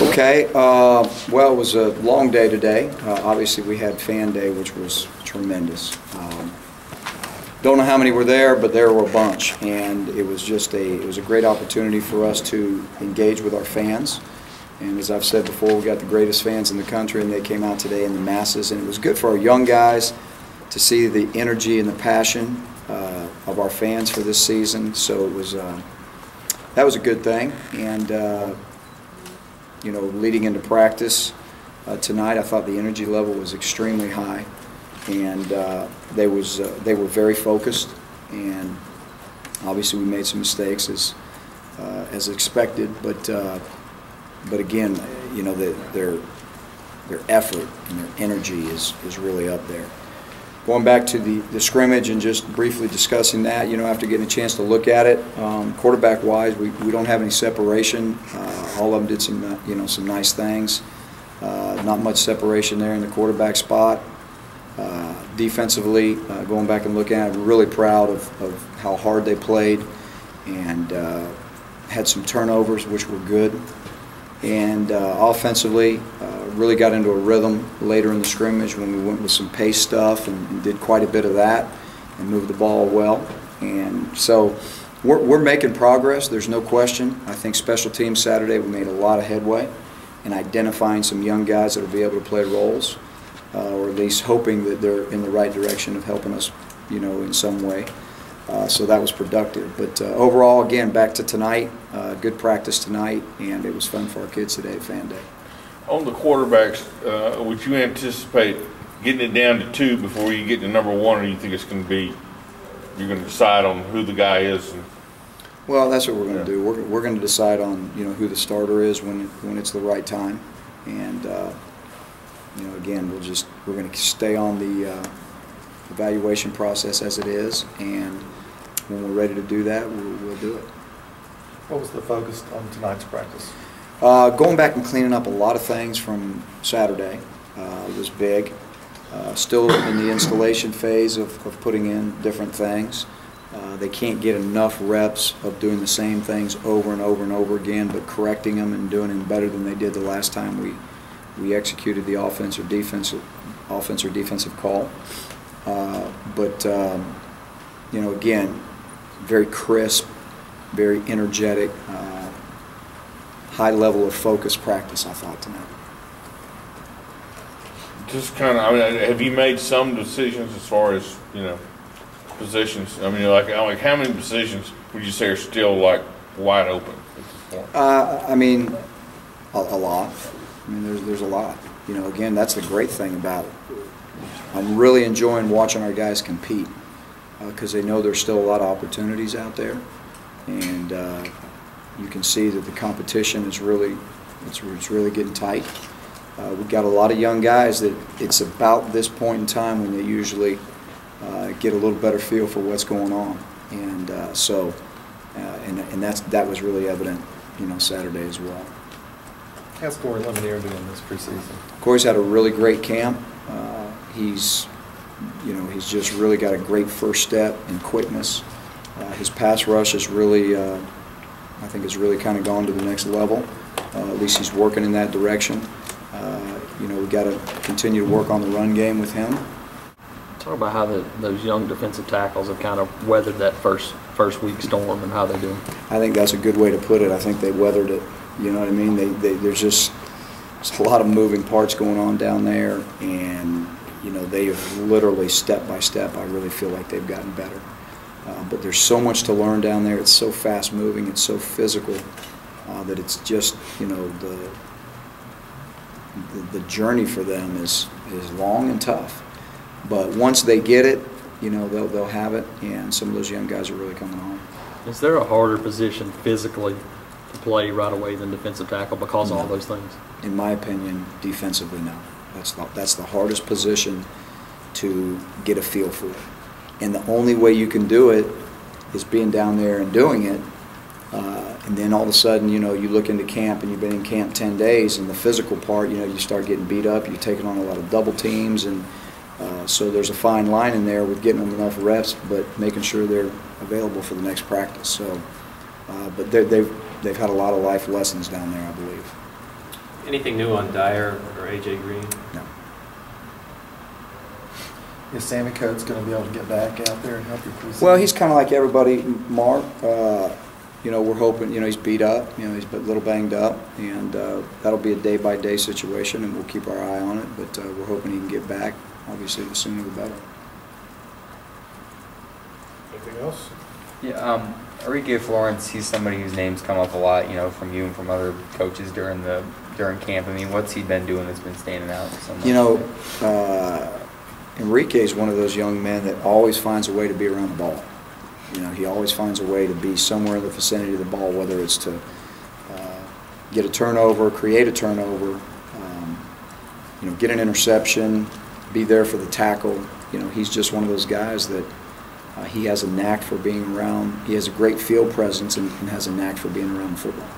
Okay, well, it was a long day today. Obviously, we had fan day, which was tremendous. Don't know how many were there, but there were a bunch, and it was just it was a great opportunity for us to engage with our fans. And as I've said before, we got the greatest fans in the country, and they came out today in the masses. And it was good for our young guys to see the energy and the passion of our fans for this season. So it was that was a good thing. And you know, leading into practice tonight, I thought the energy level was extremely high, and they were very focused. And obviously, we made some mistakes as expected, but again, you know, their effort and their energy is really up there. Going back to the scrimmage and just briefly discussing that, you know, after getting a chance to look at it, quarterback-wise, we don't have any separation. All of them did some, you know, some nice things. Not much separation there in the quarterback spot. Defensively, going back and looking at it, we're really proud of how hard they played, and had some turnovers, which were good. And offensively, really got into a rhythm later in the scrimmage when we went with some pace stuff and did quite a bit of that and moved the ball well. And so we're making progress, there's no question. I think special teams Saturday, we made a lot of headway in identifying some young guys that will be able to play roles, or at least hoping that they're in the right direction of helping us, you know, in some way. So that was productive. But overall, again, back to tonight, good practice tonight, and it was fun for our kids today at Fan Day. On the quarterbacks, would you anticipate getting it down to 2 before you get to number 1, or you think it's going to be, you're going to decide on who the guy is? Well, that's what we're going to do. We're going to decide on, you know, who the starter is when it's the right time, and you know, again, we're going to stay on the evaluation process as it is, and when we're ready to do that, we'll do it. What was the focus on tonight's practice? Going back and cleaning up a lot of things from Saturday was big. Still in the installation phase of putting in different things. They can't get enough reps of doing the same things over and over and over again, but correcting them and doing them better than they did the last time we executed the offense or defensive call. But you know, again, very crisp, very energetic, high level of focus practice, I thought, tonight. Just kind of, I mean, have you made some decisions as far as, you know, positions? I mean, like how many positions would you say are still like wide open at this point? I mean, a lot. I mean, there's a lot. You know, again, that's the great thing about it. I'm really enjoying watching our guys compete because they know there's still a lot of opportunities out there, and you can see that the competition is really, it's really getting tight. We've got a lot of young guys that it's about this point in time when they usually get a little better feel for what's going on, and that was really evident, you know, Saturday as well. How's Corey Lemonier doing this preseason? Corey's had a really great camp. He's just really got a great first step in quickness. His pass rush is really, I think, has really kind of gone to the next level. At least he's working in that direction. You know, we've got to continue to work on the run game with him. Talk about how those young defensive tackles have kind of weathered that first week storm and how they're doing. I think that's a good way to put it. I think they weathered it. You know what I mean? There's a lot of moving parts going on down there, and you know, they have literally step by step, I really feel like they've gotten better. But there's so much to learn down there. It's so fast moving, it's so physical that it's just, you know, the journey for them is long and tough. But once they get it, you know, they'll have it, and some of those young guys are really coming on. Is there a harder position physically to play right away than defensive tackle because of all those things? In my opinion, defensively, no. That's the hardest position to get a feel for. And the only way you can do it is being down there and doing it. And then all of a sudden, you know, you look into camp and you've been in camp 10 days, and the physical part, you know, you start getting beat up, you're taking on a lot of double teams, and so there's a fine line in there with getting them enough reps, but making sure they're available for the next practice. So, but they've had a lot of life lessons down there, I believe. Anything new on Dyer or A.J. Green? No. Is Sammy Coates going to be able to get back out there and help you preseason? Well, he's kind of like everybody, Mark. You know, we're hoping, you know, he's beat up, you know, he's a little banged up, and that'll be a day-by-day situation, and we'll keep our eye on it, but we're hoping he can get back. Obviously, the sooner the better. Anything else? Yeah, Enrique Florence, he's somebody whose name's come up a lot, you know, from you and from other coaches during camp. I mean, what's he been doing that's been standing out so much? You know, Enrique is one of those young men that always finds a way to be around the ball. You know, he always finds a way to be somewhere in the vicinity of the ball, whether it's to get a turnover, create a turnover, you know, get an interception, be there for the tackle. You know, he's just one of those guys that he has a knack for being around. He has a great field presence and has a knack for being around the football.